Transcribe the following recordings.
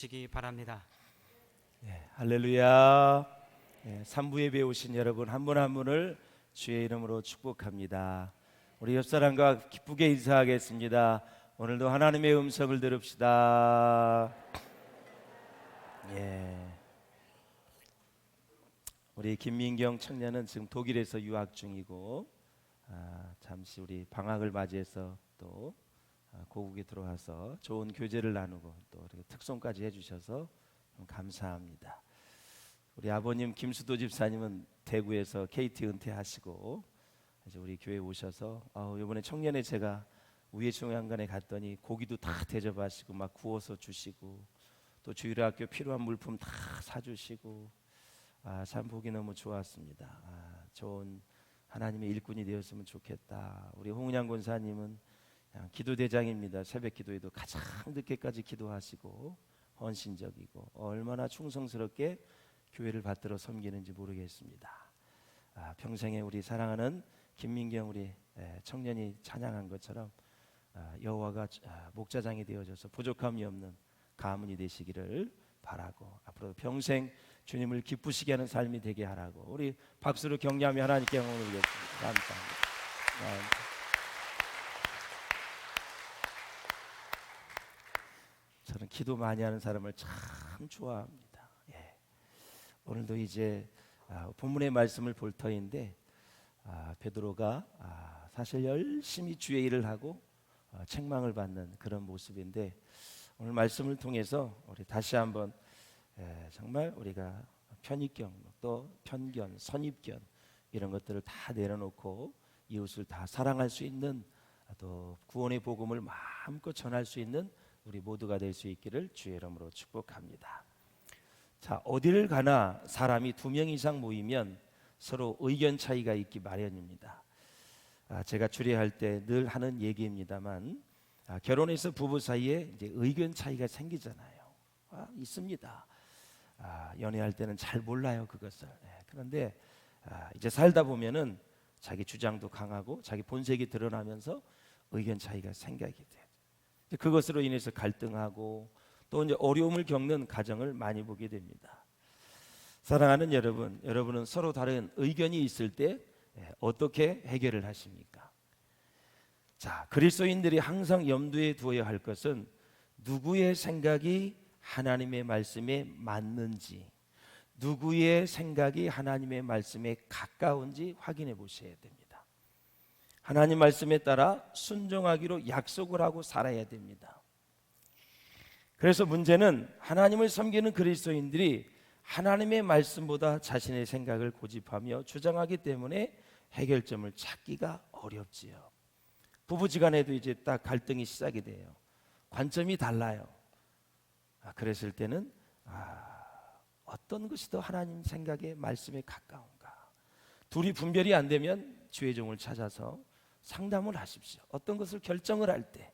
시기 바랍니다. 할렐루야. 3부 예배에 오신 여러분 한 분 한 분을 주의 이름으로 축복합니다. 우리 옆 사람과 기쁘게 인사하겠습니다. 오늘도 하나님의 음성을 들읍시다. 우리 김민경 청년은 지금 독일에서 유학 중이고 잠시 우리 방학을 맞이해서 또 고국에 들어와서 좋은 교제를 나누고 또 특송까지 해주셔서 감사합니다. 우리 아버님 김수도 집사님은 대구에서 KT 은퇴하시고 이제 우리 교회 오셔서 이번에 청년회 제가 우회중앙관에 갔더니 고기도 다 대접하시고 막 구워서 주시고 또 주일학교 필요한 물품 다 사주시고 참 보기 너무 좋았습니다. 좋은 하나님의 일꾼이 되었으면 좋겠다. 우리 홍은양 권사님은 기도대장입니다. 새벽 기도에도 가장 늦게까지 기도하시고 헌신적이고 얼마나 충성스럽게 교회를 받들어 섬기는지 모르겠습니다. 평생에 우리 사랑하는 김민경 우리 청년이 찬양한 것처럼 여호와가 목자장이 되어져서 부족함이 없는 가문이 되시기를 바라고 앞으로 평생 주님을 기쁘시게 하는 삶이 되게 하라고 우리 박수로 격려하며 하나님께 영광을 드리겠습니다. 감사합니다. 저는 기도 많이 하는 사람을 참 좋아합니다. 오늘도 이제 본문의 말씀을 볼 터인데 베드로가 사실 열심히 주의 일을 하고 책망을 받는 그런 모습인데 오늘 말씀을 통해서 우리 다시 한번 정말 우리가 편익경 또 편견, 선입견 이런 것들을 다 내려놓고 이웃을 다 사랑할 수 있는 또 구원의 복음을 마음껏 전할 수 있는 우리 모두가 될 수 있기를 주의 이름으로 축복합니다. 자, 어디를 가나 사람이 2명 이상 모이면 서로 의견 차이가 있기 마련입니다. 제가 주례할 때 늘 하는 얘기입니다만 결혼해서 부부 사이에 이제 의견 차이가 생기잖아요. 있습니다. 연애할 때는 잘 몰라요 그것을. 그런데 이제 살다 보면은 자기 주장도 강하고 자기 본색이 드러나면서 의견 차이가 생기게 돼요. 그것으로 인해서 갈등하고 또 이제 어려움을 겪는 가정을 많이 보게 됩니다. 사랑하는 여러분, 여러분은 서로 다른 의견이 있을 때 어떻게 해결을 하십니까? 자, 그리스도인들이 항상 염두에 두어야 할 것은 누구의 생각이 하나님의 말씀에 맞는지, 누구의 생각이 하나님의 말씀에 가까운지 확인해 보셔야 됩니다. 하나님 말씀에 따라 순종하기로 약속을 하고 살아야 됩니다. 그래서 문제는 하나님을 섬기는 그리스도인들이 하나님의 말씀보다 자신의 생각을 고집하며 주장하기 때문에 해결점을 찾기가 어렵지요. 부부지간에도 이제 딱 갈등이 시작이 돼요. 관점이 달라요. 그랬을 때는 어떤 것이 더 하나님 생각의 말씀에 가까운가? 둘이 분별이 안 되면 주의 종을 찾아서 상담을 하십시오. 어떤 것을 결정을 할 때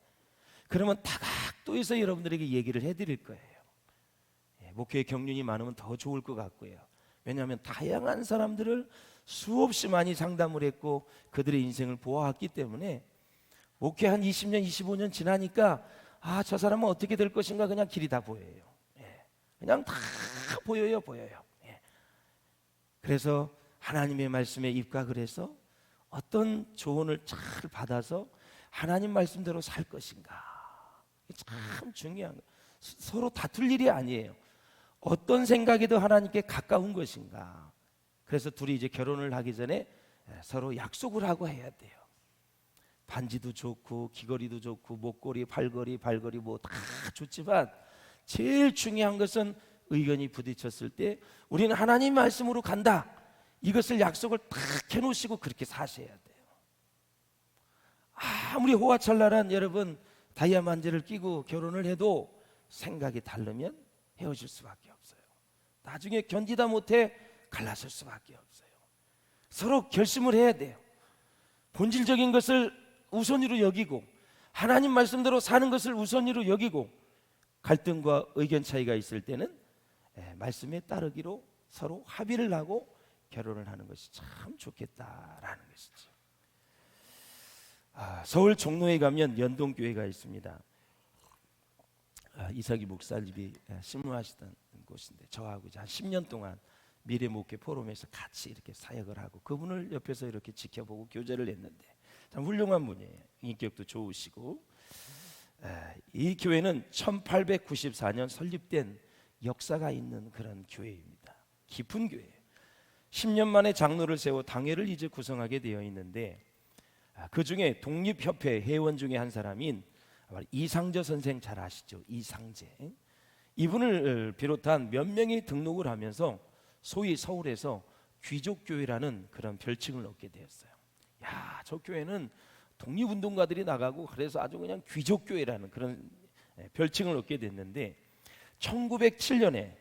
그러면 다각도에서 여러분들에게 얘기를 해드릴 거예요. 목회의 경륜이 많으면 더 좋을 것 같고요. 왜냐하면 다양한 사람들을 수없이 많이 상담을 했고 그들의 인생을 보아왔기 때문에 목회 한 20년, 25년 지나니까 저 사람은 어떻게 될 것인가 그냥 길이 다 보여요. 그냥 다 보여요. 그래서 하나님의 말씀에 입각을 해서 어떤 조언을 잘 받아서 하나님 말씀대로 살 것인가 참 중요한 거예요. 서로 다툴 일이 아니에요. 어떤 생각이 더 하나님께 가까운 것인가. 그래서 둘이 이제 결혼을 하기 전에 서로 약속을 하고 해야 돼요. 반지도 좋고 귀걸이도 좋고 목걸이, 발걸이 뭐 다 좋지만 제일 중요한 것은 의견이 부딪혔을 때 우리는 하나님 말씀으로 간다. 이것을 약속을 딱 해놓으시고 그렇게 사셔야 돼요. 아무리 호화찬란한 여러분 다이아만드를 끼고 결혼을 해도 생각이 다르면 헤어질 수밖에 없어요. 나중에 견디다 못해 갈라설 수밖에 없어요. 서로 결심을 해야 돼요. 본질적인 것을 우선으로 여기고 하나님 말씀대로 사는 것을 우선으로 여기고 갈등과 의견 차이가 있을 때는 말씀에 따르기로 서로 합의를 하고 결혼을 하는 것이 참 좋겠다라는 것이죠. 서울 종로에 가면 연동교회가 있습니다. 이삭이 목사님이 신무하시던 곳인데 저하고 이제 한 10년 동안 미래 목회 포럼에서 같이 이렇게 사역을 하고 그분을 옆에서 이렇게 지켜보고 교제를 했는데 참 훌륭한 분이에요. 인격도 좋으시고 이 교회는 1894년 설립된 역사가 있는 그런 교회입니다. 깊은 교회예요. 10년 만에 장로를 세워 당회를 이제 구성하게 되어 있는데 그 중에 독립협회 회원 중에 한 사람인 이상저 선생 잘 아시죠? 이상재 이분을 비롯한 몇 명이 등록을 하면서 소위 서울에서 귀족교회라는 그런 별칭을 얻게 되었어요. 야, 저 교회는 독립운동가들이 나가고 그래서 아주 그냥 귀족교회라는 그런 별칭을 얻게 됐는데 1907년에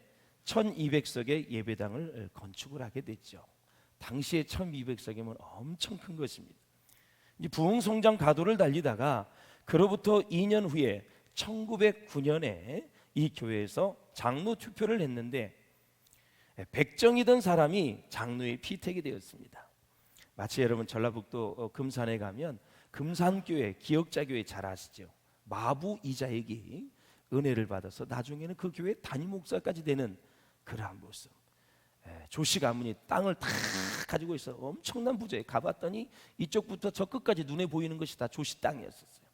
1200석의 예배당을 건축을 하게 됐죠. 당시에 1200석이면 엄청 큰 것입니다. 이제 부흥성장 가도를 달리다가 그로부터 2년 후에 1909년에 이 교회에서 장로 투표를 했는데 백정이던 사람이 장로에 피택이 되었습니다. 마치 여러분 전라북도 금산에 가면 금산교회, 기역자교회 잘 아시죠? 마부 이자에게 은혜를 받아서 나중에는 그 교회 담임 목사까지 되는 그러한 모습. 조씨 가문이 땅을 다 가지고 있어 엄청난 부자에 가봤더니 이쪽부터 저 끝까지 눈에 보이는 것이 다 조씨 땅이었었어요.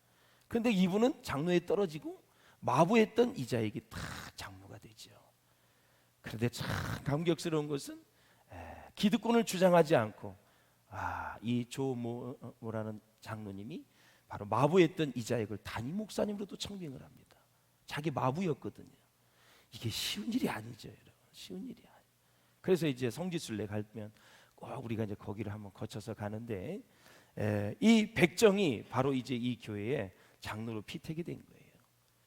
그런데 이분은 장로에 떨어지고 마부했던 이자에게 다 장로가 되죠. 그런데 참 감격스러운 것은 기득권을 주장하지 않고 이 조모라는 장로님이 바로 마부했던 이자액을 담임 목사님으로도 청빙을 합니다. 자기 마부였거든요. 이게 쉬운 일이 아니죠, 여러분. 쉬운 일이 아니에요. 그래서 이제 성지순례 가면 꼭 우리가 이제 거기를 한번 거쳐서 가는데 이 백정이 바로 이제 이 교회에 장로로 피택이 된 거예요.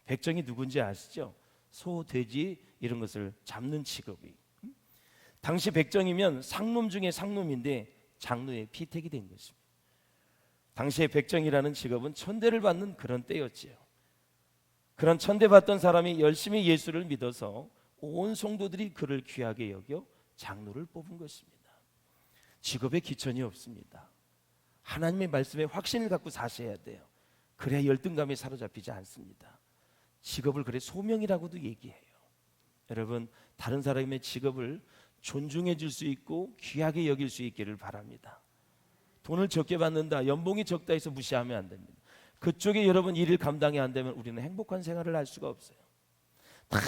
백정이 누군지 아시죠? 소, 돼지 이런 것을 잡는 직업이. 당시 백정이면 상놈 중에 상놈인데 장로에 피택이 된 것입니다. 당시에 백정이라는 직업은 천대를 받는 그런 때였지요. 그런 천대받던 사람이 열심히 예수를 믿어서 온 성도들이 그를 귀하게 여겨 장로를 뽑은 것입니다. 직업에 기천이 없습니다. 하나님의 말씀에 확신을 갖고 사셔야 돼요. 그래야 열등감에 사로잡히지 않습니다. 직업을 그래 소명이라고도 얘기해요. 여러분 다른 사람의 직업을 존중해 줄 수 있고 귀하게 여길 수 있기를 바랍니다. 돈을 적게 받는다, 연봉이 적다 해서 무시하면 안 됩니다. 그쪽에 여러분 일을 감당이 안 되면 우리는 행복한 생활을 할 수가 없어요. 다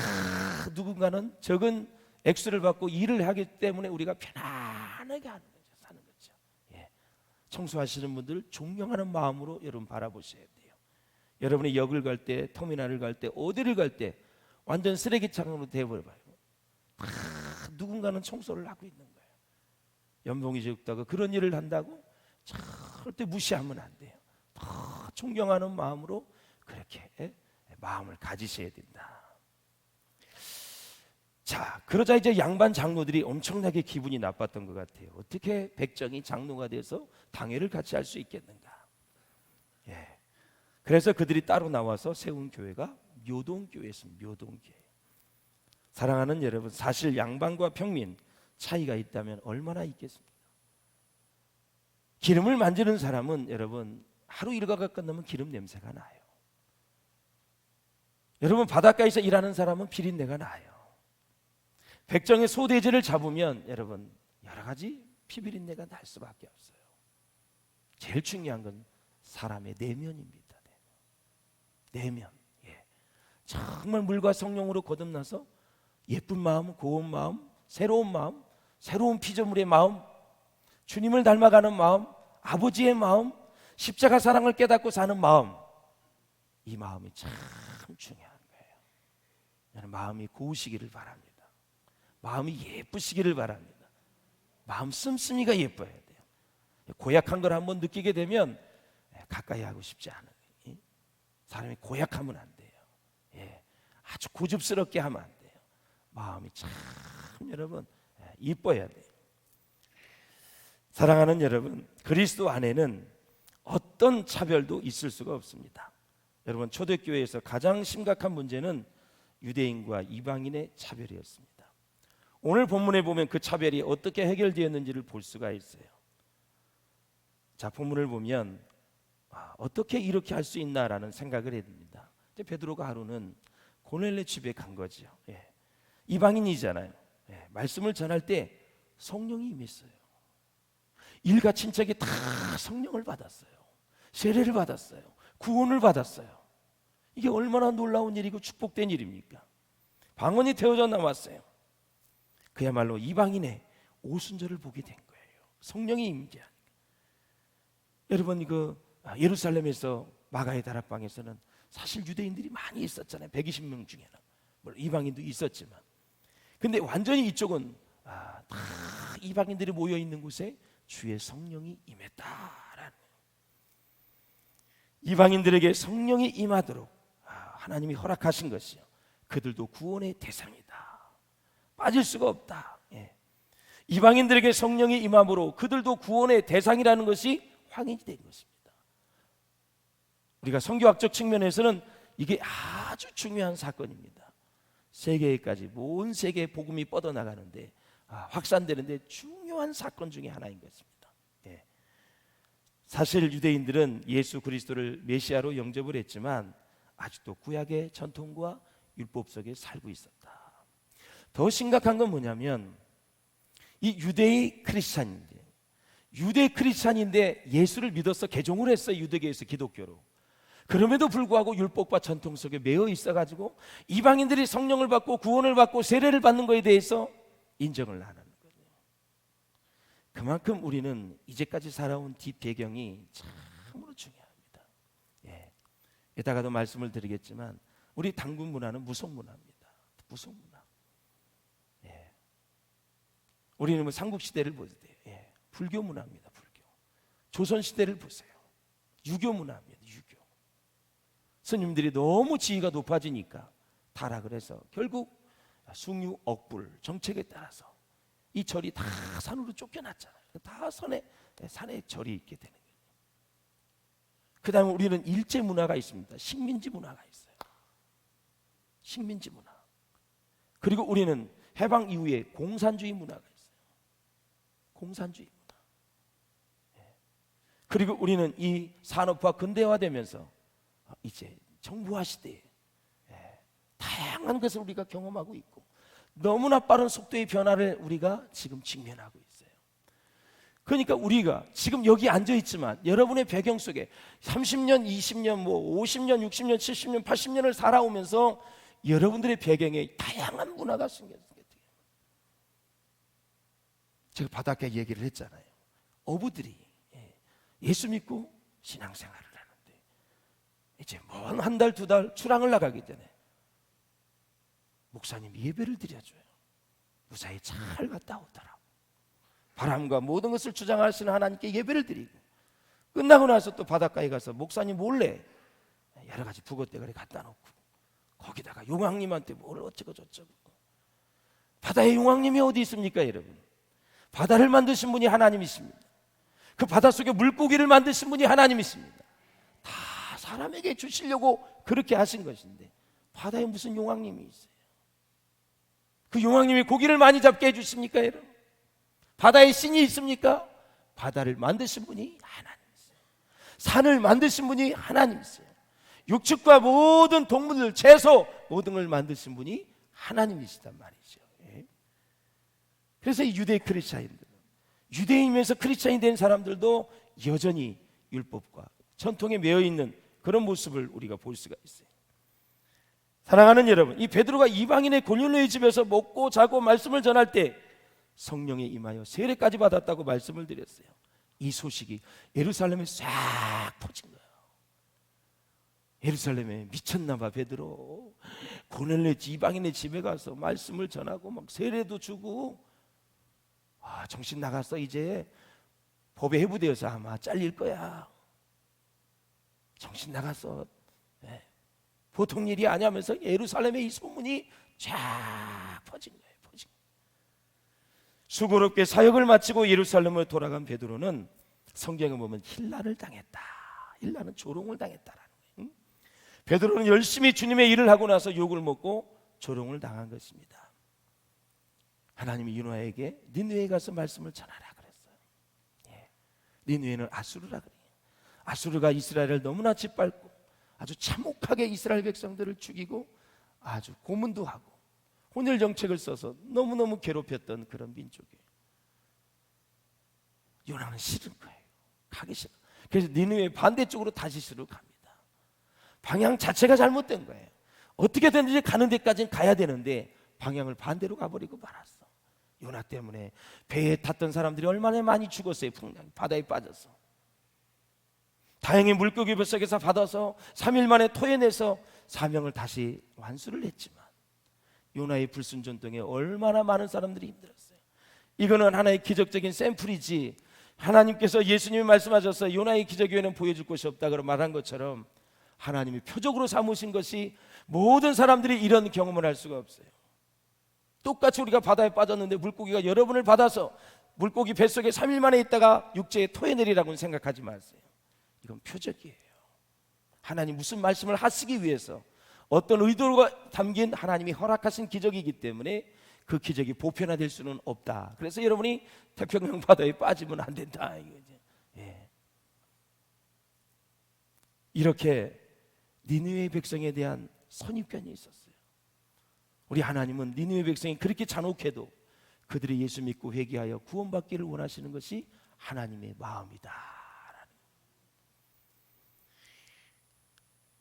누군가는 적은 액수를 받고 일을 하기 때문에 우리가 편안하게 하는 거죠, 사는 거죠. 청소하시는 분들 존경하는 마음으로 여러분 바라보셔야 돼요. 여러분이 역을 갈 때, 터미널을 갈 때, 어디를 갈 때 완전 쓰레기장으로 돼버려봐요. 누군가는 청소를 하고 있는 거예요. 연봉이 적다고 그런 일을 한다고 절대 무시하면 안 돼요. 더 존경하는 마음으로 그렇게 마음을 가지셔야 된다. 자, 그러자 이제 양반 장로들이 엄청나게 기분이 나빴던 것 같아요. 어떻게 백정이 장로가 돼서 당회를 같이 할 수 있겠는가? 그래서 그들이 따로 나와서 세운 교회가 묘동교회였습니다. 묘동교회. 사랑하는 여러분, 사실 양반과 평민 차이가 있다면 얼마나 있겠습니까? 기름을 만지는 사람은 여러분 하루 일과가 끝나면 기름 냄새가 나요. 여러분 바닷가에서 일하는 사람은 비린내가 나요. 백정의 소돼지를 잡으면 여러분 여러 가지 피비린내가 날 수밖에 없어요. 제일 중요한 건 사람의 내면입니다. 내면. 정말 물과 성령으로 거듭나서 예쁜 마음, 고운 마음, 새로운 피조물의 마음, 주님을 닮아가는 마음, 아버지의 마음, 십자가 사랑을 깨닫고 사는 마음, 이 마음이 참 중요한 거예요. 저는 마음이 고우시기를 바랍니다. 마음이 예쁘시기를 바랍니다. 마음 씀씀이가 예뻐야 돼요. 고약한 걸 한번 느끼게 되면 가까이 하고 싶지 않아요. 사람이 고약하면 안 돼요. 아주 고집스럽게 하면 안 돼요. 마음이 참 여러분 이뻐야 돼요. 사랑하는 여러분, 그리스도 안에는 어떤 차별도 있을 수가 없습니다. 여러분 초대교회에서 가장 심각한 문제는 유대인과 이방인의 차별이었습니다. 오늘 본문에 보면 그 차별이 어떻게 해결되었는지를 볼 수가 있어요. 자, 본문을 보면 어떻게 이렇게 할 수 있나라는 생각을 해봅니다. 베드로가 하루는 고넬레 집에 간 거죠. 예. 이방인이잖아요. 예. 말씀을 전할 때 성령이 임했어요. 일가 친척이 다 성령을 받았어요. 세례를 받았어요. 구원을 받았어요. 이게 얼마나 놀라운 일이고 축복된 일입니까? 방언이 되어져 나왔어요. 그야말로 이방인의 오순절을 보게 된 거예요. 성령이 임재하니까. 여러분 예루살렘에서 마가의 다락방에서는 사실 유대인들이 많이 있었잖아요. 120명 중에는 물론 이방인도 있었지만, 근데 완전히 이쪽은 다 이방인들이 모여 있는 곳에 주의 성령이 임했다라는, 이방인들에게 성령이 임하도록 하나님이 허락하신 것이요, 그들도 구원의 대상이다. 빠질 수가 없다. 예. 이방인들에게 성령이 임함으로 그들도 구원의 대상이라는 것이 확인이 된 것입니다. 우리가 선교학적 측면에서는 이게 아주 중요한 사건입니다. 세계까지 온 세계에 복음이 뻗어나가는데 확산되는데 중요한 사건 중에 하나인 것입니다. 예. 사실 유대인들은 예수 그리스도를 메시아로 영접을 했지만 아직도 구약의 전통과 율법 속에 살고 있었다. 더 심각한 건 뭐냐면 이 유대의 크리스찬인데 예수를 믿어서 개종을 했어요. 유대교에서 기독교로. 그럼에도 불구하고 율법과 전통 속에 매여 있어가지고 이방인들이 성령을 받고 구원을 받고 세례를 받는 것에 대해서 인정을 안 하는 거예요. 그만큼 우리는 이제까지 살아온 뒷배경이 참으로 중요합니다. 예. 이따가도 말씀을 드리겠지만 우리 당군 문화는 무속 문화입니다. 무속 문화. 예. 우리는 뭐 삼국시대를 보세요. 예. 불교 문화입니다. 불교. 조선시대를 보세요. 유교 문화입니다. 유교. 스님들이 너무 지위가 높아지니까 타락을 해서 결국 숭유, 억불 정책에 따라서 이 절이 다 산으로 쫓겨났잖아요. 다 산에 절이 있게 되는 거예요. 그 다음에 우리는 일제 문화가 있습니다. 식민지 문화가 있어요. 식민지 문화. 그리고 우리는 해방 이후에 공산주의 문화가 있어요. 공산주의 문화. 그리고 우리는 이 산업화 근대화되면서 이제 정부화 시대에 다양한 것을 우리가 경험하고 있고 너무나 빠른 속도의 변화를 우리가 지금 직면하고 있어요. 그러니까 우리가 지금 여기 앉아 있지만 여러분의 배경 속에 30년, 20년, 50년, 60년, 70년, 80년을 살아오면서 여러분들의 배경에 다양한 문화가 생겼어요. 제가 바닷가 얘기를 했잖아요. 어부들이 예수 믿고 신앙생활을 하는데 이제 먼 한 달, 두 달 출항을 나가기 전에 목사님이 예배를 드려줘요. 무사히 잘 갔다 오더라고. 바람과 모든 것을 주장하시는 하나님께 예배를 드리고 끝나고 나서 또 바닷가에 가서 목사님 몰래 여러 가지 북어대가리 갖다 놓고 거기다가 용왕님한테 뭘 어쩌고 저쩌고. 바다에 용왕님이 어디 있습니까 여러분? 바다를 만드신 분이 하나님이십니다. 그 바다 속에 물고기를 만드신 분이 하나님이십니다. 다 사람에게 주시려고 그렇게 하신 것인데 바다에 무슨 용왕님이 있어요? 그 용왕님이 고기를 많이 잡게 해주십니까 여러분? 바다에 신이 있습니까? 바다를 만드신 분이 하나님이세요. 산을 만드신 분이 하나님이세요. 육축과 모든 동물들, 채소 모든 걸 만드신 분이 하나님이시단 말이죠. 그래서 이 유대 크리스찬인들, 유대인이면서 크리스찬이 된 사람들도 여전히 율법과 전통에 매여 있는 그런 모습을 우리가 볼 수가 있어요. 사랑하는 여러분, 이 베드로가 이방인의 고넬료의 집에서 먹고 자고 말씀을 전할 때 성령에 임하여 세례까지 받았다고 말씀을 드렸어요. 이 소식이 예루살렘에 싹 퍼진 거예요. 예루살렘에 미쳤나 봐 베드로. 고넬료 이방인의 집에 가서 말씀을 전하고 막 세례도 주고 정신 나갔어. 이제 법에 해부되어서 아마 잘릴 거야. 정신 나갔어. 보통 일이 아니하면서 예루살렘에 이 소문이 쫙 퍼진 거예요. 수고롭게 사역을 마치고 예루살렘으로 돌아간 베드로는 성경에 보면 힐난을 당했다. 힐난은 조롱을 당했다라는 거예요. 베드로는 열심히 주님의 일을 하고 나서 욕을 먹고 조롱을 당한 것입니다. 하나님이 요나에게 니느웨에 가서 말씀을 전하라 그랬어요. 니느웨는 아수르라 그래요. 아수르가 이스라엘을 너무나 짓밟고 아주 참혹하게 이스라엘 백성들을 죽이고 아주 고문도 하고 혼혈 정책을 써서 너무너무 괴롭혔던 그런 민족이에요. 요나는 싫은 거예요. 가기 싫어. 그래서 니느웨 반대쪽으로 다시스로 갑니다. 방향 자체가 잘못된 거예요. 어떻게든지 가는 데까지는 가야 되는데 방향을 반대로 가버리고 말았어. 요나 때문에 배에 탔던 사람들이 얼마나 많이 죽었어요. 풍랑 바다에 빠져서. 다행히 물고기 뱃속에서 받아서 3일 만에 토해내서 사명을 다시 완수를 했지만 요나의 불순종 등에 얼마나 많은 사람들이 힘들었어요. 이거는 하나의 기적적인 샘플이지, 하나님께서 예수님이 말씀하셔서 요나의 기적 외에는 보여줄 것이 없다 그런 말한 것처럼 하나님이 표적으로 삼으신 것이 모든 사람들이 이런 경험을 할 수가 없어요. 똑같이 우리가 바다에 빠졌는데 물고기가 여러분을 받아서 물고기 뱃속에 3일 만에 있다가 육지에 토해내리라고는 생각하지 마세요. 이건 표적이에요. 하나님 무슨 말씀을 하시기 위해서 어떤 의도가 담긴 하나님이 허락하신 기적이기 때문에 그 기적이 보편화될 수는 없다. 그래서 여러분이 태평양 바다에 빠지면 안 된다 이거죠. 예. 이렇게 니느웨 백성에 대한 선입견이 있었어요. 우리 하나님은 니느웨 백성이 그렇게 잔혹해도 그들이 예수 믿고 회개하여 구원받기를 원하시는 것이 하나님의 마음이다.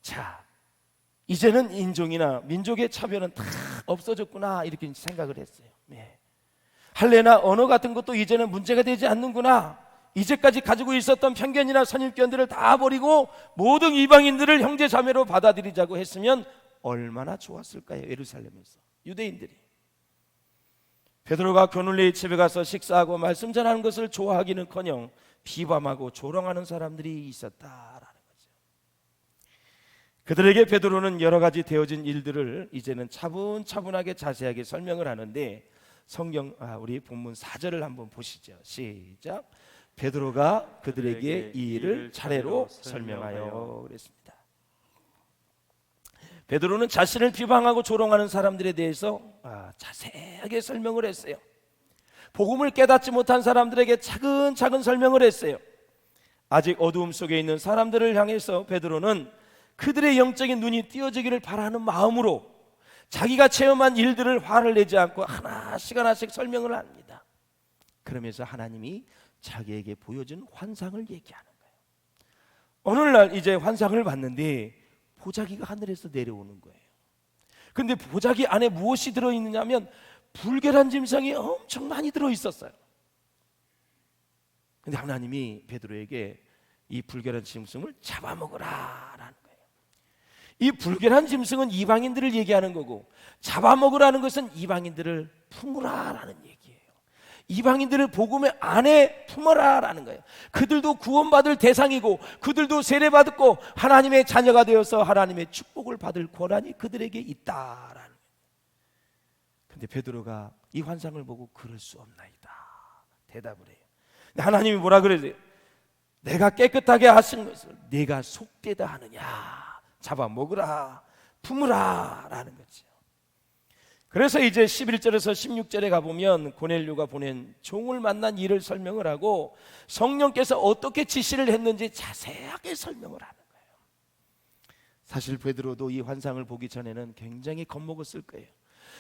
자, 이제는 인종이나 민족의 차별은 다 없어졌구나 이렇게 생각을 했어요. 예. 할례나 언어 같은 것도 이제는 문제가 되지 않는구나. 이제까지 가지고 있었던 편견이나 선입견들을 다 버리고 모든 이방인들을 형제 자매로 받아들이자고 했으면 얼마나 좋았을까요? 예루살렘에서 유대인들이. 베드로가 고넬료의 집에 가서 식사하고 말씀 전하는 것을 좋아하기는커녕 비방하고 조롱하는 사람들이 있었다라는 거죠. 그들에게 베드로는 여러 가지 되어진 일들을 이제는 차분차분하게 자세하게 설명을 하는데 성경 우리 본문 4절을 한번 보시죠. 시작. 베드로가 그들에게 이 일을 차례로 설명하여 그랬습니다. 베드로는 자신을 비방하고 조롱하는 사람들에 대해서 자세하게 설명을 했어요. 복음을 깨닫지 못한 사람들에게 차근차근 설명을 했어요. 아직 어두움 속에 있는 사람들을 향해서 베드로는 그들의 영적인 눈이 띄어지기를 바라는 마음으로 자기가 체험한 일들을 화를 내지 않고 하나씩 하나씩 설명을 합니다. 그러면서 하나님이 자기에게 보여준 환상을 얘기하는 거예요. 오늘날 이제 환상을 봤는데 보자기가 하늘에서 내려오는 거예요. 근데 보자기 안에 무엇이 들어있느냐면 불결한 짐승이 엄청 많이 들어있었어요. 근데 하나님이 베드로에게 이 불결한 짐승을 잡아먹으라라는 거예요. 이 불결한 짐승은 이방인들을 얘기하는 거고 잡아먹으라는 것은 이방인들을 품으라라는 얘기예요. 이방인들을 복음의 안에 품어라라는 거예요. 그들도 구원받을 대상이고 그들도 세례받고 하나님의 자녀가 되어서 하나님의 축복을 받을 권한이 그들에게 있다라는 거예요. 근데 베드로가 이 환상을 보고 그럴 수 없나이다 대답을 해요. 근데 하나님이 뭐라 그러세요? 내가 깨끗하게 하신 것을 네가 속되다 하느냐, 잡아먹으라 품으라 라는 거죠. 그래서 이제 11절에서 16절에 가보면 고넬료가 보낸 종을 만난 일을 설명을 하고 성령께서 어떻게 지시를 했는지 자세하게 설명을 하는 거예요. 사실 베드로도 이 환상을 보기 전에는 굉장히 겁먹었을 거예요.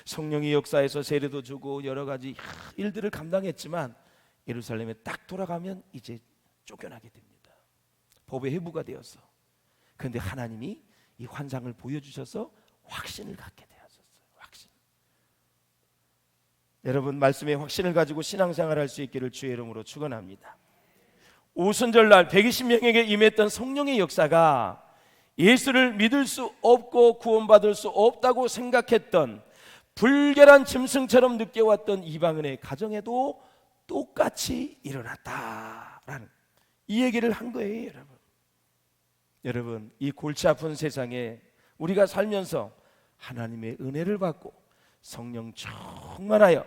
성령이 역사에서 세례도 주고 여러 가지 일들을 감당했지만 예루살렘에 딱 돌아가면 이제 쫓겨나게 됩니다. 법의 회부가 되어서. 그런데 하나님이 이 환상을 보여주셔서 확신을 갖게 되었어요. 확신. 여러분 말씀에 확신을 가지고 신앙생활 할 수 있기를 주의 이름으로 축원합니다. 오순절날 120명에게 임했던 성령의 역사가 예수를 믿을 수 없고 구원받을 수 없다고 생각했던 불결한 짐승처럼 느껴왔던 이방인의 가정에도 똑같이 일어났다라는 이 얘기를 한 거예요. 여러분 이 골치 아픈 세상에 우리가 살면서 하나님의 은혜를 받고 성령 충만하여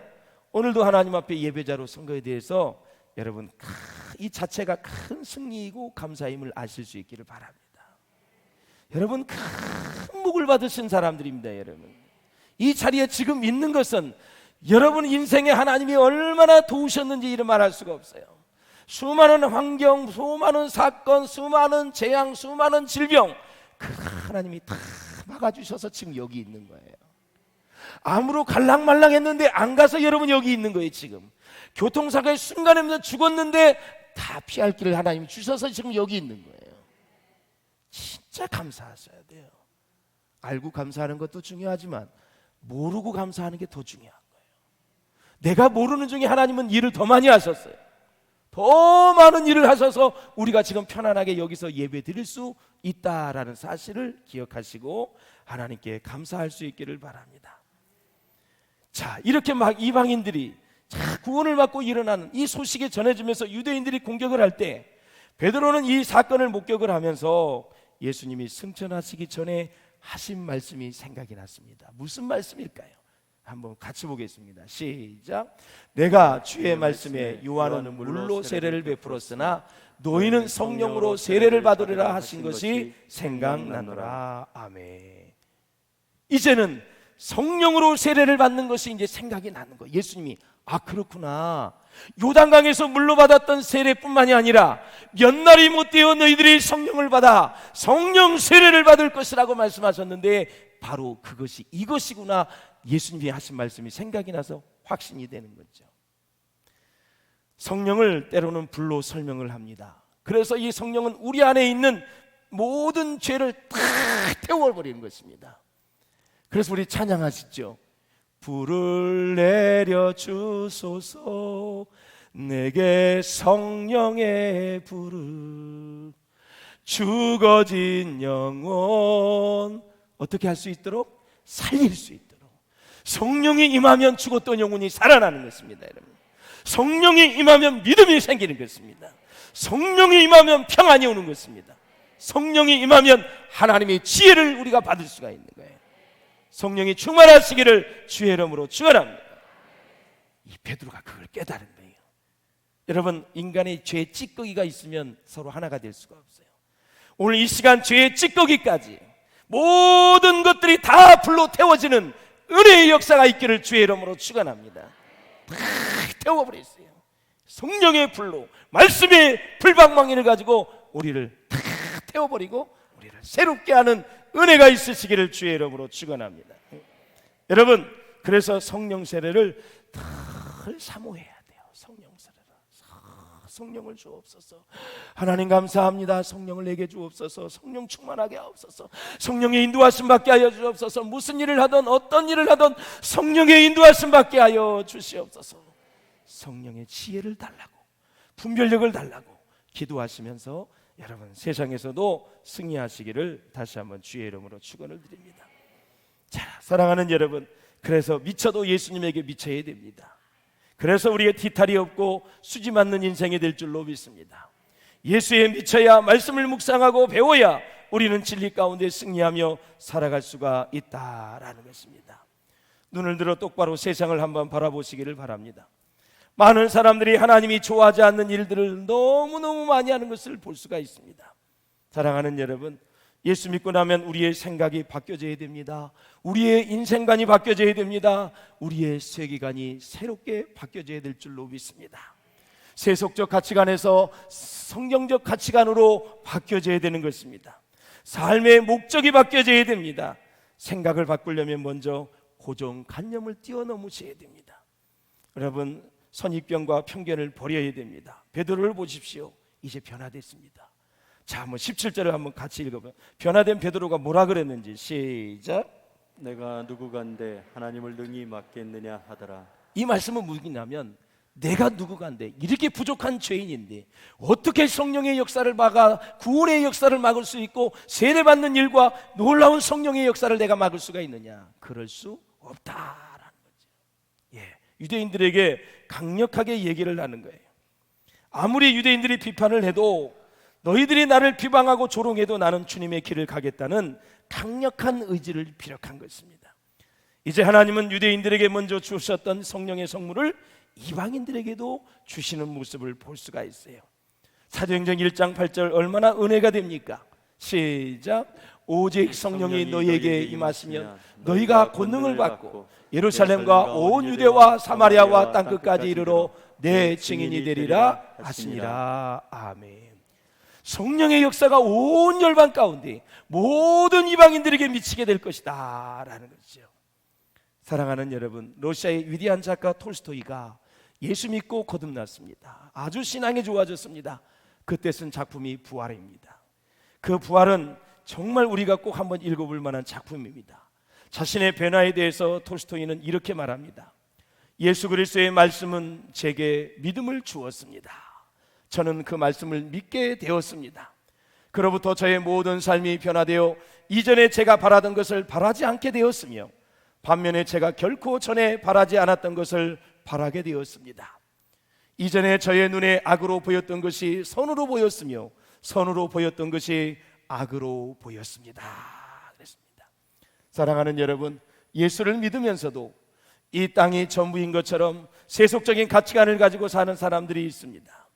오늘도 하나님 앞에 예배자로 선 거에 대해서 여러분 이 자체가 큰 승리이고 감사임을 아실 수 있기를 바랍니다. 여러분 큰 복을 받으신 사람들입니다. 여러분 이 자리에 지금 있는 것은 여러분 인생에 하나님이 얼마나 도우셨는지 이를 말할 수가 없어요. 수많은 환경, 수많은 사건, 수많은 재앙, 수많은 질병 그 하나님이 다 막아주셔서 지금 여기 있는 거예요. 암으로 갈랑말랑했는데 안 가서 여러분 여기 있는 거예요. 지금 교통사고의 순간에 죽었는데 다 피할 길을 하나님이 주셔서 지금 여기 있는 거예요. 진짜 감사하셔야 돼요. 알고 감사하는 것도 중요하지만 모르고 감사하는 게 더 중요한 거예요. 내가 모르는 중에 하나님은 일을 더 많이 하셨어요. 더 많은 일을 하셔서 우리가 지금 편안하게 여기서 예배 드릴 수 있다라는 사실을 기억하시고 하나님께 감사할 수 있기를 바랍니다. 자, 이렇게 막 이방인들이 구원을 받고 일어나는 이 소식이 전해지면서 유대인들이 공격을 할 때 베드로는 이 사건을 목격을 하면서 예수님이 승천하시기 전에 하신 말씀이 생각이 났습니다. 무슨 말씀일까요? 한번 같이 보겠습니다. 시작. 내가 주의 말씀에 요한은 물로 세례를 베풀었으나 너희는 성령으로 세례를 받으리라 하신 것이 생각나노라. 아멘. 이제는 성령으로 세례를 받는 것이 이제 생각이 나는 거예요. 예수님이 그렇구나. 요단강에서 물로 받았던 세례뿐만이 아니라 몇 날이 못 되어 너희들이 성령을 받아 성령 세례를 받을 것이라고 말씀하셨는데 바로 그것이 이것이구나. 예수님이 하신 말씀이 생각이 나서 확신이 되는 거죠. 성령을 때로는 불로 설명을 합니다. 그래서 이 성령은 우리 안에 있는 모든 죄를 다 태워버리는 것입니다. 그래서 우리 찬양하시죠. 불을 내려 주소서 내게 성령의 불을 죽어진 영혼 어떻게 할 수 있도록? 살릴 수 있도록. 성령이 임하면 죽었던 영혼이 살아나는 것입니다. 여러분, 성령이 임하면 믿음이 생기는 것입니다. 성령이 임하면 평안이 오는 것입니다. 성령이 임하면 하나님의 지혜를 우리가 받을 수가 있는 거예요. 성령이 충만하시기를 주의 이름으로 축원합니다. 이 베드로가 그걸 깨달은 거예요. 여러분, 인간의 죄의 찌꺼기가 있으면 서로 하나가 될 수가 없어요. 오늘 이 시간 죄의 찌꺼기까지 모든 것들이 다 불로 태워지는 은혜의 역사가 있기를 주의 이름으로 축원합니다. 다 태워버렸어요. 성령의 불로, 말씀의 불방망이를 가지고 우리를 다 태워버리고 우리를 새롭게 하는 은혜가 있으시기를 주의 이름으로 축원합니다. 여러분, 그래서 성령 세례를 늘 사모해야 돼요. 성령 세례를. 성령을 주옵소서. 하나님 감사합니다. 성령을 내게 주옵소서. 성령 충만하게 하옵소서. 성령의 인도하심 받게 하여 주옵소서. 무슨 일을 하든 어떤 일을 하든 성령의 인도하심 받게 하여 주시옵소서. 성령의 지혜를 달라고, 분별력을 달라고 기도하시면서 여러분 세상에서도 승리하시기를 다시 한번 주의 이름으로 축원을 드립니다. 자, 사랑하는 여러분, 그래서 미쳐도 예수님에게 미쳐야 됩니다. 그래서 우리가 뒤탈이 없고 수지 맞는 인생이 될 줄로 믿습니다. 예수에 미쳐야 말씀을 묵상하고 배워야 우리는 진리 가운데 승리하며 살아갈 수가 있다라는 것입니다. 눈을 들어 똑바로 세상을 한번 바라보시기를 바랍니다. 많은 사람들이 하나님이 좋아하지 않는 일들을 너무너무 많이 하는 것을 볼 수가 있습니다. 사랑하는 여러분, 예수 믿고 나면 우리의 생각이 바뀌어져야 됩니다. 우리의 인생관이 바뀌어져야 됩니다. 우리의 세계관이 새롭게 바뀌어져야 될 줄로 믿습니다. 세속적 가치관에서 성경적 가치관으로 바뀌어져야 되는 것입니다. 삶의 목적이 바뀌어져야 됩니다. 생각을 바꾸려면 먼저 고정관념을 뛰어넘으셔야 됩니다. 여러분, 선입견과 편견을 버려야 됩니다. 베드로를 보십시오. 이제 변화됐습니다. 자, 한번 17절을 한번 같이 읽어봐요. 변화된 베드로가 뭐라 그랬는지 시작. 내가 누구간데 하나님을 능히 맡겠느냐 하더라. 이 말씀은 뭐냐면 내가 누구간데 이렇게 부족한 죄인인데 어떻게 성령의 역사를 막아 구원의 역사를 막을 수 있고 세례받는 일과 놀라운 성령의 역사를 내가 막을 수가 있느냐? 그럴 수 없다라는 거죠. 유대인들에게 강력하게 얘기를 하는 거예요. 아무리 유대인들이 비판을 해도 너희들이 나를 비방하고 조롱해도 나는 주님의 길을 가겠다는 강력한 의지를 피력한 것입니다. 이제 하나님은 유대인들에게 먼저 주셨던 성령의 성물을 이방인들에게도 주시는 모습을 볼 수가 있어요. 사도행전 1장 8절 얼마나 은혜가 됩니까? 시작. 오직 성령이 너희에게 임하시면 너희가 권능을 받고 예루살렘과 온 유대와 사마리아와 땅끝까지 이르러 내 증인이 되리라 하시니라. 아멘. 성령의 역사가 온 열방 가운데 모든 이방인들에게 미치게 될 것이다 라는 거죠. 사랑하는 여러분, 러시아의 위대한 작가 톨스토이가 예수 믿고 거듭났습니다. 아주 신앙이 좋아졌습니다. 그때 쓴 작품이 부활입니다. 그 부활은 정말 우리가 꼭 한번 읽어볼 만한 작품입니다. 자신의 변화에 대해서 톨스토이는 이렇게 말합니다. 예수 그리스도의 말씀은 제게 믿음을 주었습니다. 저는 그 말씀을 믿게 되었습니다. 그로부터 저의 모든 삶이 변화되어 이전에 제가 바라던 것을 바라지 않게 되었으며 반면에 제가 결코 전에 바라지 않았던 것을 바라게 되었습니다. 이전에 저의 눈에 악으로 보였던 것이 선으로 보였으며 선으로 보였던 것이 악으로 보였습니다. 그랬습니다. 사랑하는 여러분, 예수를 믿으면서도 이 땅이 전부인 것처럼 세속적인 가치관을 가지고 사는 사람들이 있습니다.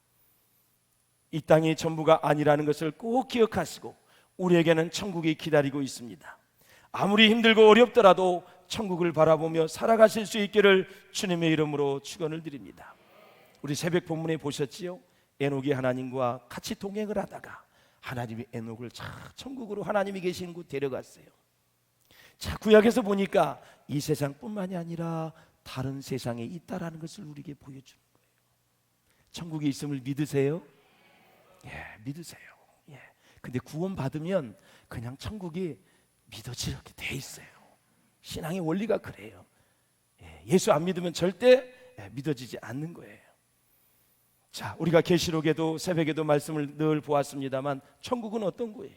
이 땅이 전부가 아니라는 것을 꼭 기억하시고 우리에게는 천국이 기다리고 있습니다. 아무리 힘들고 어렵더라도 천국을 바라보며 살아가실 수 있기를 주님의 이름으로 축원을 드립니다. 우리 새벽 본문에 보셨지요? 에녹이 하나님과 같이 동행을 하다가 하나님이 에녹을 천국으로 하나님이 계신 곳 데려갔어요. 자, 구약에서 보니까 이 세상뿐만이 아니라 다른 세상에 있다라는 것을 우리에게 보여주는 거예요. 천국이 있음을 믿으세요? 예, 믿으세요. 예. 근데 구원 받으면 그냥 천국이 믿어지게 돼 있어요. 신앙의 원리가 그래요. 예, 예수 안 믿으면 절대 믿어지지 않는 거예요. 자, 우리가 계시록에도 새벽에도 말씀을 늘 보았습니다만 천국은 어떤 거예요?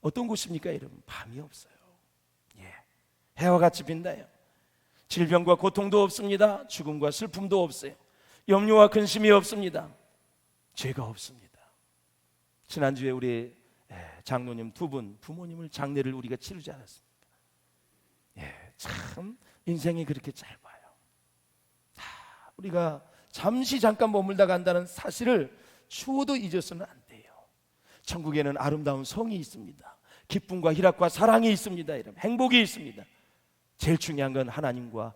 어떤 곳입니까, 여러분? 밤이 없어요. 예, 해와 같이 빛나요. 질병과 고통도 없습니다. 죽음과 슬픔도 없어요. 염려와 근심이 없습니다. 죄가 없습니다. 지난주에 우리 장로님 두 분 부모님을 장례를 우리가 치르지 않았습니까? 예, 참 인생이 그렇게 짧아요. 우리가 잠시 잠깐 머물다 간다는 사실을 추워도 잊어서는 안 돼요. 천국에는 아름다운 성이 있습니다. 기쁨과 희락과 사랑이 있습니다. 여러분, 행복이 있습니다. 제일 중요한 건 하나님과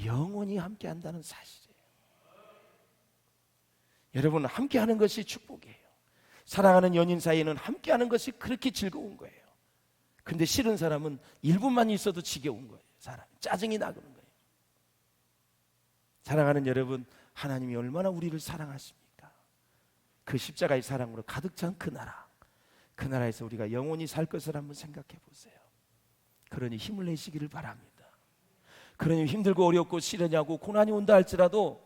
영원히 함께한다는 사실이에요. 여러분, 함께하는 것이 축복이에요. 사랑하는 연인 사이에는 함께하는 것이 그렇게 즐거운 거예요. 근데 싫은 사람은 1분만 있어도 지겨운 거예요. 사람 짜증이 나는 거예요. 사랑하는 여러분, 하나님이 얼마나 우리를 사랑하십니까? 그 십자가의 사랑으로 가득 찬 그 나라, 그 나라에서 우리가 영원히 살 것을 한번 생각해 보세요. 그러니 힘을 내시기를 바랍니다. 그러니 힘들고 어렵고 시련하고 고난이 온다 할지라도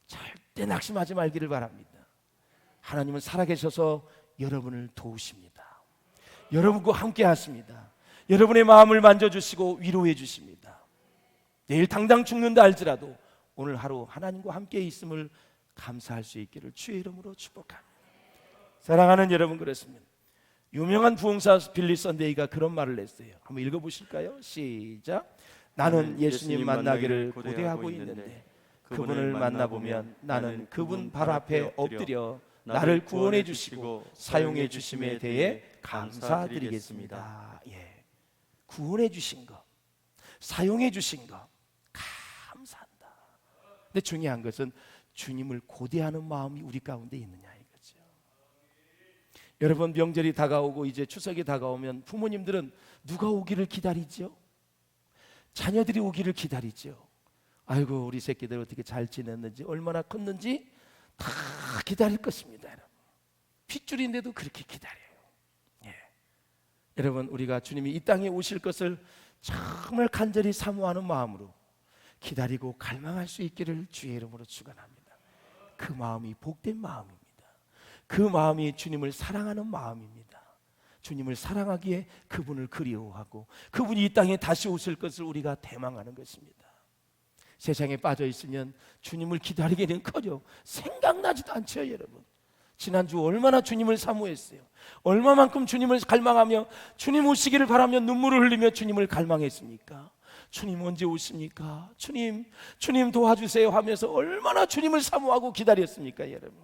절대 낙심하지 말기를 바랍니다. 하나님은 살아계셔서 여러분을 도우십니다. 여러분과 함께 하십니다. 여러분의 마음을 만져주시고 위로해 주십니다. 내일 당장 죽는다 할지라도 오늘 하루 하나님과 함께 있음을 감사할 수 있기를 주의 이름으로 축복합니다. 사랑하는 여러분, 그렇습니다. 유명한 부흥사 빌리 선데이가 그런 말을 했어요. 한번 읽어보실까요? 시작. 나는 예수님 만나기를 고대하고 있는데 그분을 만나보면 나는 그분 발 앞에 엎드려 나를 구원해 주시고 사용해 주심에 대해 감사드리겠습니다. 예, 구원해 주신 것, 사용해 주신 것 감사한다. 근데 중요한 것은 주님을 고대하는 마음이 우리 가운데 있느냐 이거죠. 여러분, 명절이 다가오고 이제 추석이 다가오면 부모님들은 누가 오기를 기다리죠? 자녀들이 오기를 기다리죠. 아이고, 우리 새끼들 어떻게 잘 지냈는지, 얼마나 컸는지 다 기다릴 것입니다. 여러분, 핏줄인데도 그렇게 기다려요. 예. 여러분, 우리가 주님이 이 땅에 오실 것을 정말 간절히 사모하는 마음으로 기다리고 갈망할 수 있기를 주의 이름으로 축원합니다. 그 마음이 복된 마음입니다. 그 마음이 주님을 사랑하는 마음입니다. 주님을 사랑하기에 그분을 그리워하고 그분이 이 땅에 다시 오실 것을 우리가 대망하는 것입니다. 세상에 빠져 있으면 주님을 기다리기는커녕 생각나지도 않죠. 여러분, 지난주 얼마나 주님을 사모했어요. 얼마만큼 주님을 갈망하며 주님 오시기를 바라며 눈물을 흘리며 주님을 갈망했습니까? 주님 언제 오십니까? 주님 도와주세요 하면서 얼마나 주님을 사모하고 기다렸습니까? 여러분,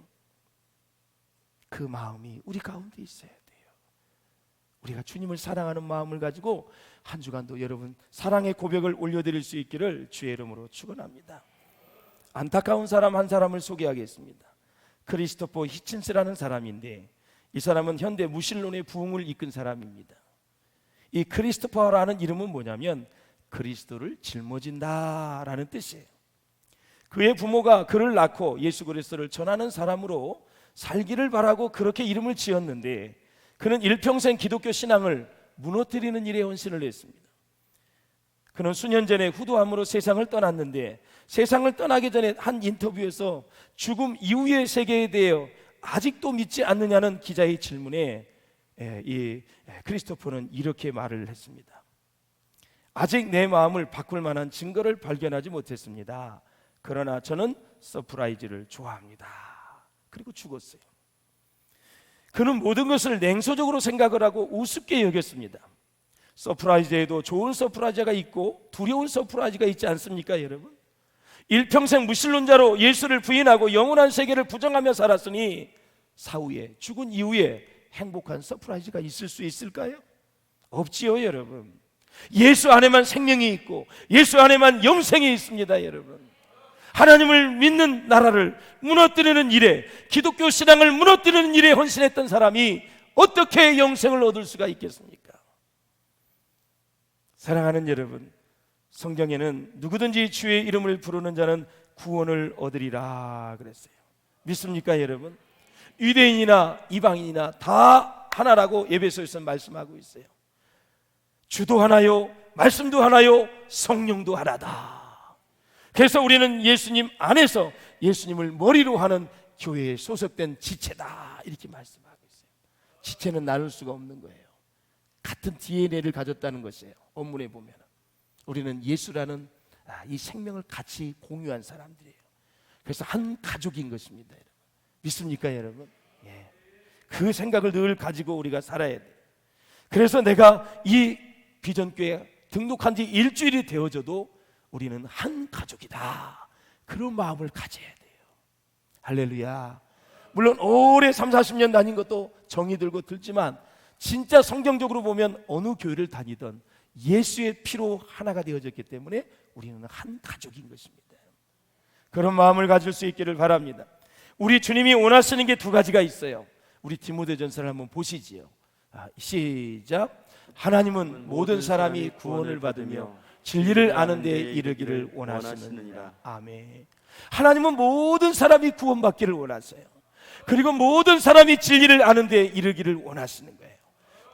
그 마음이 우리 가운데 있어야 돼요. 우리가 주님을 사랑하는 마음을 가지고 한 주간도 여러분 사랑의 고백을 올려드릴 수 있기를 주의 이름으로 축원합니다. 안타까운 사람 한 사람을 소개하겠습니다. 크리스토퍼 히친스라는 사람인데 이 사람은 현대 무신론의 부흥을 이끈 사람입니다. 이 크리스토퍼라는 이름은 뭐냐면 그리스도를 짊어진다라는 뜻이에요. 그의 부모가 그를 낳고 예수 그리스도를 전하는 사람으로 살기를 바라고 그렇게 이름을 지었는데 그는 일평생 기독교 신앙을 무너뜨리는 일에 헌신을 했습니다. 그는 수년 전에 후두암으로 세상을 떠났는데 세상을 떠나기 전에 한 인터뷰에서 죽음 이후의 세계에 대해 아직도 믿지 않느냐는 기자의 질문에 이 크리스토퍼는 이렇게 말을 했습니다. 아직 내 마음을 바꿀 만한 증거를 발견하지 못했습니다. 그러나 저는 서프라이즈를 좋아합니다. 그리고 죽었어요. 그는 모든 것을 냉소적으로 생각을 하고 우습게 여겼습니다. 서프라이즈에도 좋은 서프라이즈가 있고 두려운 서프라이즈가 있지 않습니까, 여러분? 일평생 무신론자로 예수를 부인하고 영원한 세계를 부정하며 살았으니 사후에 죽은 이후에 행복한 서프라이즈가 있을 수 있을까요? 없지요, 여러분. 예수 안에만 생명이 있고 예수 안에만 영생이 있습니다, 여러분. 하나님을 믿는 나라를 무너뜨리는 일에, 기독교 신앙을 무너뜨리는 일에 헌신했던 사람이 어떻게 영생을 얻을 수가 있겠습니까? 사랑하는 여러분, 성경에는 누구든지 주의 이름을 부르는 자는 구원을 얻으리라 그랬어요. 믿습니까, 여러분? 유대인이나 이방인이나 다 하나라고 에베소에서 말씀하고 있어요. 주도 하나요, 말씀도 하나요, 성령도 하나다. 그래서 우리는 예수님 안에서 예수님을 머리로 하는 교회에 소속된 지체다, 이렇게 말씀하고 있어요. 지체는 나눌 수가 없는 거예요. 같은 DNA를 가졌다는 것이에요. 본문에 보면 우리는 예수라는 이 생명을 같이 공유한 사람들이에요. 그래서 한 가족인 것입니다, 여러분. 믿습니까, 여러분? 예. 그 생각을 늘 가지고 우리가 살아야 돼요. 그래서 내가 이 비전교회 등록한 지 일주일이 되어져도 우리는 한 가족이다, 그런 마음을 가져야 돼요. 할렐루야. 물론 오래 30-40년 다닌 것도 정이 들고 들지만 진짜 성경적으로 보면 어느 교회를 다니든 예수의 피로 하나가 되어졌기 때문에 우리는 한 가족인 것입니다. 그런 마음을 가질 수 있기를 바랍니다. 우리 주님이 원하시는 게 두 가지가 있어요. 우리 디모데전서를 한번 보시지요. 시작. 하나님은 모든 사람이 구원을 받으며 진리를 아는 데 이르기를 원하시느니라. 아멘. 하나님은 모든 사람이 구원받기를 원하세요. 그리고 모든 사람이 진리를 아는 데 이르기를 원하시는 거예요.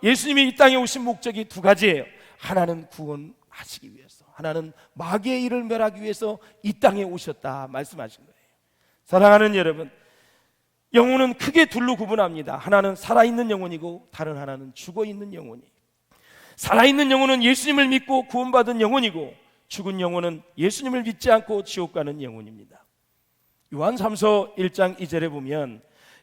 예수님이 이 땅에 오신 목적이 두 가지예요. 하나는 구원하시기 위해서, 하나는 마귀의 일을 멸하기 위해서 이 땅에 오셨다 말씀하신 거예요. 사랑하는 여러분, 영혼은 크게 둘로 구분합니다. 하나는 살아있는 영혼이고 다른 하나는 죽어있는 영혼이에요. 살아있는 영혼은 예수님을 믿고 구원받은 영혼이고 죽은 영혼은 예수님을 믿지 않고 지옥 가는 영혼입니다. 요한 3서 1장 2절에 보면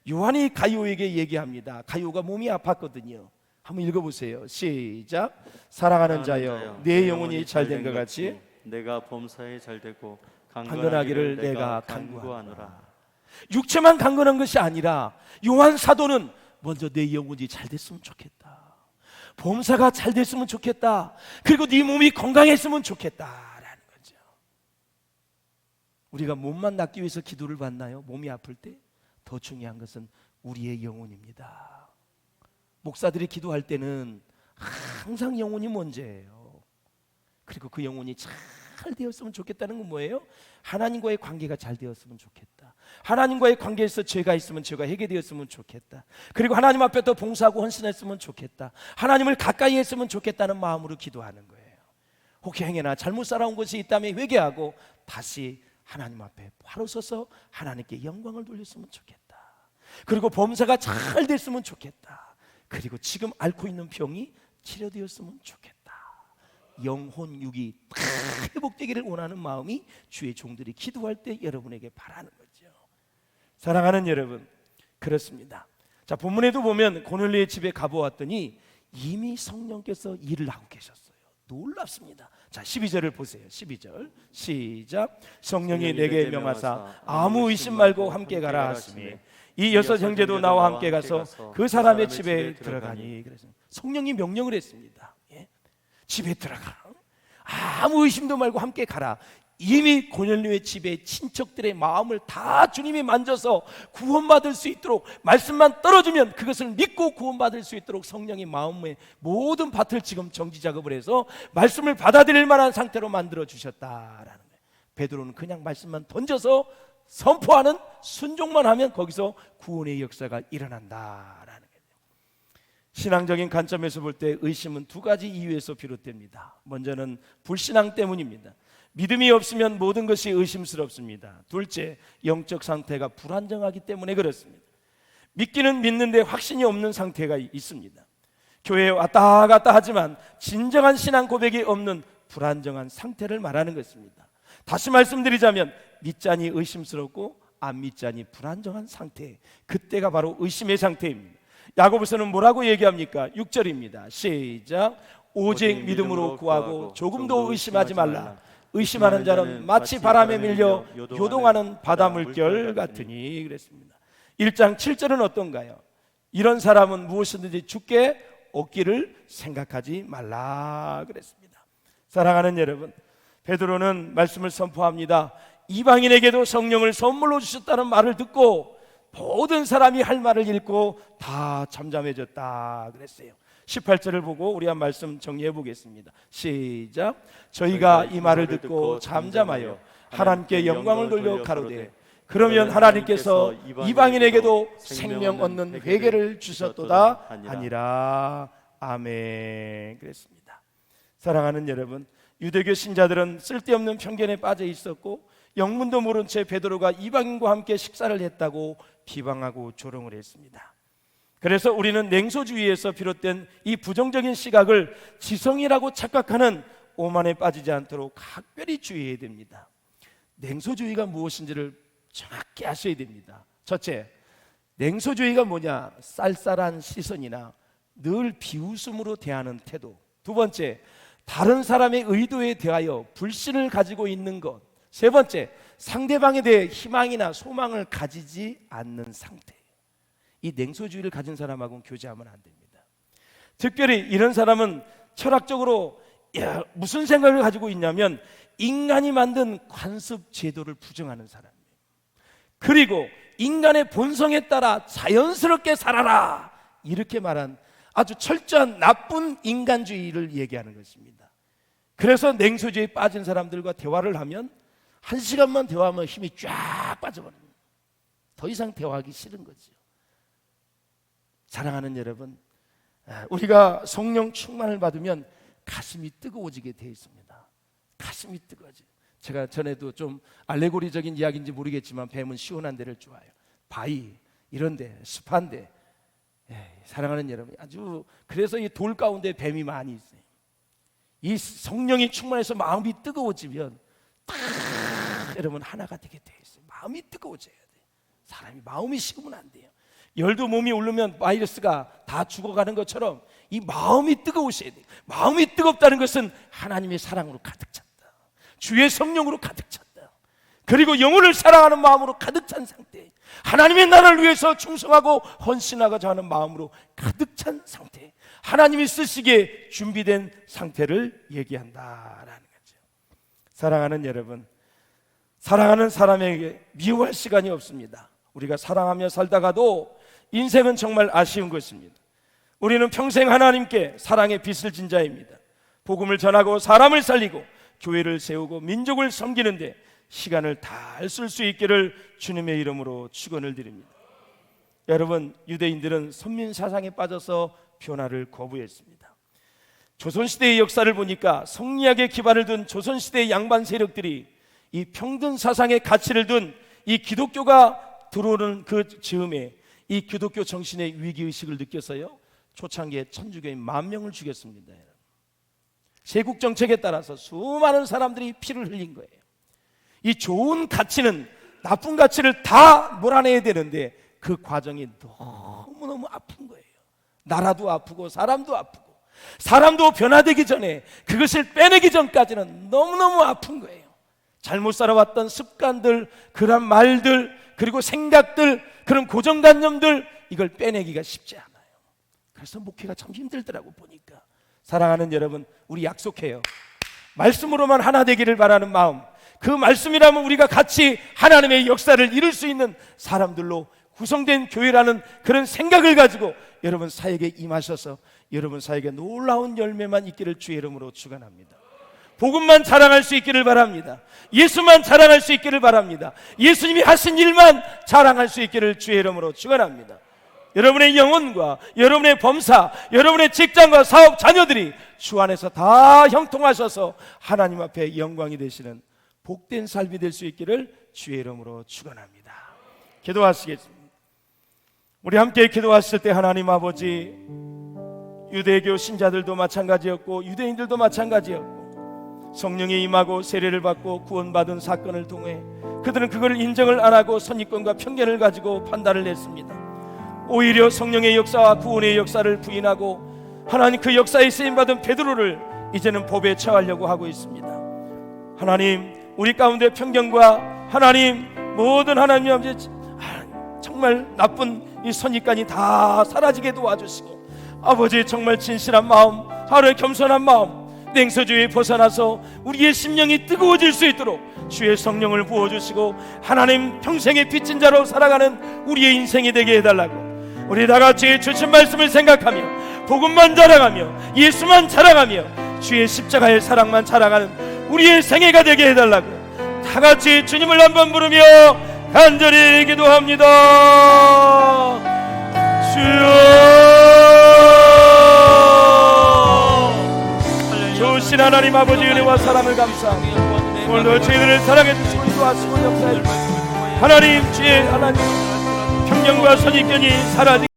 요한이 가룟에게 얘기합니다. 가룟가 몸이 아팠거든요. 한번 읽어보세요. 시작. 사랑하는 자여, 내 영혼이 잘된 것 같이 내가 범사에 잘되고 강건하기를 내가 간구하노라. 간구하노라. 육체만 강건한 것이 아니라 요한 사도는 먼저 내 영혼이 잘 됐으면 좋겠다, 범사가 잘 됐으면 좋겠다, 그리고 네 몸이 건강했으면 좋겠다라는 거죠. 우리가 몸만 낫기 위해서 기도를 받나요? 몸이 아플 때? 더 중요한 것은 우리의 영혼입니다. 목사들이 기도할 때는 항상 영혼이 먼저예요. 그리고 그 영혼이 잘 되었으면 좋겠다는 건 뭐예요? 하나님과의 관계가 잘 되었으면 좋겠다, 하나님과의 관계에서 죄가 있으면 죄가 해결되었으면 좋겠다, 그리고 하나님 앞에 더 봉사하고 헌신했으면 좋겠다, 하나님을 가까이 했으면 좋겠다는 마음으로 기도하는 거예요. 혹시 행여나 잘못 살아온 것이 있다면 회개하고 다시 하나님 앞에 바로 서서 하나님께 영광을 돌렸으면 좋겠다, 그리고 범사가 잘 됐으면 좋겠다, 그리고 지금 앓고 있는 병이 치료되었으면 좋겠다. 영혼 육이 다 회복되기를 원하는 마음이 주의 종들이 기도할 때 여러분에게 바라는 거죠. 사랑하는 여러분, 그렇습니다. 자, 본문에도 보면 고넬료의 집에 가보았더니 이미 성령께서 일을 하고 계셨어요. 놀랍습니다. 자, 12절을 보세요. 12절 시작. 성령이 내게 명하사 아무 의심 말고 함께 가라 하시매 이 여섯 형제도 나와 함께 가서 그 사람의 집에 들어가니. 그래서 성령이 명령을 했습니다. 예? 집에 들어가, 아무 의심도 말고 함께 가라. 이미 고넬료의 집에 친척들의 마음을 다 주님이 만져서 구원받을 수 있도록, 말씀만 떨어주면 그것을 믿고 구원받을 수 있도록 성령이 마음의 모든 밭을 지금 정지 작업을 해서 말씀을 받아들일 만한 상태로 만들어 주셨다라는 거예요. 베드로는 그냥 말씀만 던져서 선포하는 순종만 하면 거기서 구원의 역사가 일어난다라는 거예요. 신앙적인 관점에서 볼 때 의심은 두 가지 이유에서 비롯됩니다. 먼저는 불신앙 때문입니다. 믿음이 없으면 모든 것이 의심스럽습니다. 둘째, 영적 상태가 불안정하기 때문에 그렇습니다. 믿기는 믿는데 확신이 없는 상태가 있습니다. 교회에 왔다 갔다 하지만 진정한 신앙 고백이 없는 불안정한 상태를 말하는 것입니다. 다시 말씀드리자면 믿자니 의심스럽고 안 믿자니 불안정한 상태, 그때가 바로 의심의 상태입니다. 야고보서는 뭐라고 얘기합니까? 6절입니다. 시작. 오직 믿음으로 구하고 조금도 의심하지 말라. 의심하는 자는 마치 바람에 밀려 요동하는 바다 물결 같으니 그랬습니다. 1장 7절은 어떤가요? 이런 사람은 무엇이든지 주께 얻기를 생각하지 말라 그랬습니다. 사랑하는 여러분, 베드로는 말씀을 선포합니다. 이방인에게도 성령을 선물로 주셨다는 말을 듣고 모든 사람이 할 말을 읽고 다 잠잠해졌다 그랬어요. 18절을 보고 우리 한 말씀 정리해 보겠습니다. 시작. 저희가 이 말을 듣고 잠잠하여 하나님께 영광을 돌려 가로되 그러면 하나님께서 이방인에게도 생명 얻는 회개를 주셨도다 하니라. 아멘 그랬습니다. 사랑하는 여러분, 유대교 신자들은 쓸데없는 편견에 빠져 있었고 영문도 모른 채 베드로가 이방인과 함께 식사를 했다고 비방하고 조롱을 했습니다. 그래서 우리는 냉소주의에서 비롯된 이 부정적인 시각을 지성이라고 착각하는 오만에 빠지지 않도록 각별히 주의해야 됩니다. 냉소주의가 무엇인지를 정확히 아셔야 됩니다. 첫째, 냉소주의가 뭐냐? 쌀쌀한 시선이나 늘 비웃음으로 대하는 태도. 두 번째, 다른 사람의 의도에 대하여 불신을 가지고 있는 것. 세 번째, 상대방에 대해 희망이나 소망을 가지지 않는 상태. 이 냉소주의를 가진 사람하고는 교제하면 안 됩니다. 특별히 이런 사람은 철학적으로 무슨 생각을 가지고 있냐면 인간이 만든 관습 제도를 부정하는 사람이에요. 그리고 인간의 본성에 따라 자연스럽게 살아라 이렇게 말한 아주 철저한 나쁜 인간주의를 얘기하는 것입니다. 그래서 냉소주의에 빠진 사람들과 대화를 하면 1시간만 대화하면 힘이 쫙 빠져버립니다. 더 이상 대화하기 싫은 거죠. 사랑하는 여러분, 우리가 성령 충만을 받으면 가슴이 뜨거워지게 되어 있습니다. 가슴이 뜨거워져. 제가 전에도 좀 알레고리적인 이야기인지 모르겠지만 뱀은 시원한 데를 좋아해요. 바위 이런 데, 습한 데. 사랑하는 여러분, 아주 그래서 이 돌 가운데 뱀이 많이 있어요. 이 성령이 충만해서 마음이 뜨거워지면 딱 여러분 하나가 되게 되어 있어요. 마음이 뜨거워져야 돼. 사람이 마음이 식으면 안 돼요. 열도 몸이 오르면 바이러스가 다 죽어가는 것처럼 이 마음이 뜨거우셔야 돼요. 마음이 뜨겁다는 것은 하나님의 사랑으로 가득 찼다. 주의 성령으로 가득 찼다. 그리고 영혼을 사랑하는 마음으로 가득 찬 상태. 하나님의 나라를 위해서 충성하고 헌신하고자 하는 마음으로 가득 찬 상태. 하나님이 쓰시기에 준비된 상태를 얘기한다라는 거죠. 사랑하는 여러분, 사랑하는 사람에게 미워할 시간이 없습니다. 우리가 사랑하며 살다가도 인생은 정말 아쉬운 것입니다. 우리는 평생 하나님께 사랑의 빚을 진 자입니다. 복음을 전하고 사람을 살리고 교회를 세우고 민족을 섬기는데 시간을 다 쓸 수 있기를 주님의 이름으로 축원을 드립니다. 여러분, 유대인들은 선민 사상에 빠져서 변화를 거부했습니다. 조선시대의 역사를 보니까 성리학의 기반을 둔 조선시대의 양반 세력들이 이 평등 사상의 가치를 둔 이 기독교가 들어오는 그 즈음에 이 기독교 정신의 위기의식을 느껴서요, 초창기에 천주교인 10,000명을 죽였습니다. 세국 정책에 따라서 수많은 사람들이 피를 흘린 거예요. 이 좋은 가치는 나쁜 가치를 다 몰아내야 되는데 그 과정이 너무너무 아픈 거예요. 나라도 아프고 사람도 아프고, 사람도 변화되기 전에 그것을 빼내기 전까지는 너무너무 아픈 거예요. 잘못 살아왔던 습관들, 그런 말들, 그리고 생각들, 그런 고정관념들, 이걸 빼내기가 쉽지 않아요. 그래서 목회가 참 힘들더라고 보니까. 사랑하는 여러분, 우리 약속해요. 말씀으로만 하나 되기를 바라는 마음, 그 말씀이라면 우리가 같이 하나님의 역사를 이룰 수 있는 사람들로 구성된 교회라는 그런 생각을 가지고 여러분 사역에 임하셔서 여러분 사역에 놀라운 열매만 있기를 주의 이름으로 축원합니다. 복음만 자랑할 수 있기를 바랍니다. 예수만 자랑할 수 있기를 바랍니다. 예수님이 하신 일만 자랑할 수 있기를 주의 이름으로 축원합니다. 여러분의 영혼과 여러분의 범사, 여러분의 직장과 사업, 자녀들이 주 안에서 다 형통하셔서 하나님 앞에 영광이 되시는 복된 삶이 될 수 있기를 주의 이름으로 축원합니다. 기도하시겠습니다. 우리 함께 기도하실 때 하나님 아버지, 유대교 신자들도 마찬가지였고 유대인들도 마찬가지였고 성령이 임하고 세례를 받고 구원받은 사건을 통해 그들은 그걸 인정을 안 하고 선입견과 편견을 가지고 판단을 했습니다. 오히려 성령의 역사와 구원의 역사를 부인하고 하나님 그 역사에 쓰임받은 베드로를 이제는 법에 처하려고 하고 있습니다. 하나님, 우리 가운데 편견과 하나님 모든 하나님 아버지 정말 나쁜 이 선입관이 다 사라지게 도와주시고 아버지 정말 진실한 마음, 하루의 겸손한 마음, 냉소주의에 벗어나서 우리의 심령이 뜨거워질 수 있도록 주의 성령을 부어주시고 하나님 평생의 빚진 자로 살아가는 우리의 인생이 되게 해달라고 우리 다같이 주신 말씀을 생각하며 복음만 자랑하며 예수만 자랑하며 주의 십자가의 사랑만 자랑하는 우리의 생애가 되게 해달라고 다같이 주님을 한번 부르며 간절히 기도합니다. 주여, 좋으신 하나님 아버지 은혜와 사랑을 감사합니다. 오늘도 저희들을 사랑해 주시고 인도하시고 역사해 주시고 하나님 주의 하나님 편견과 선입견이 사라지게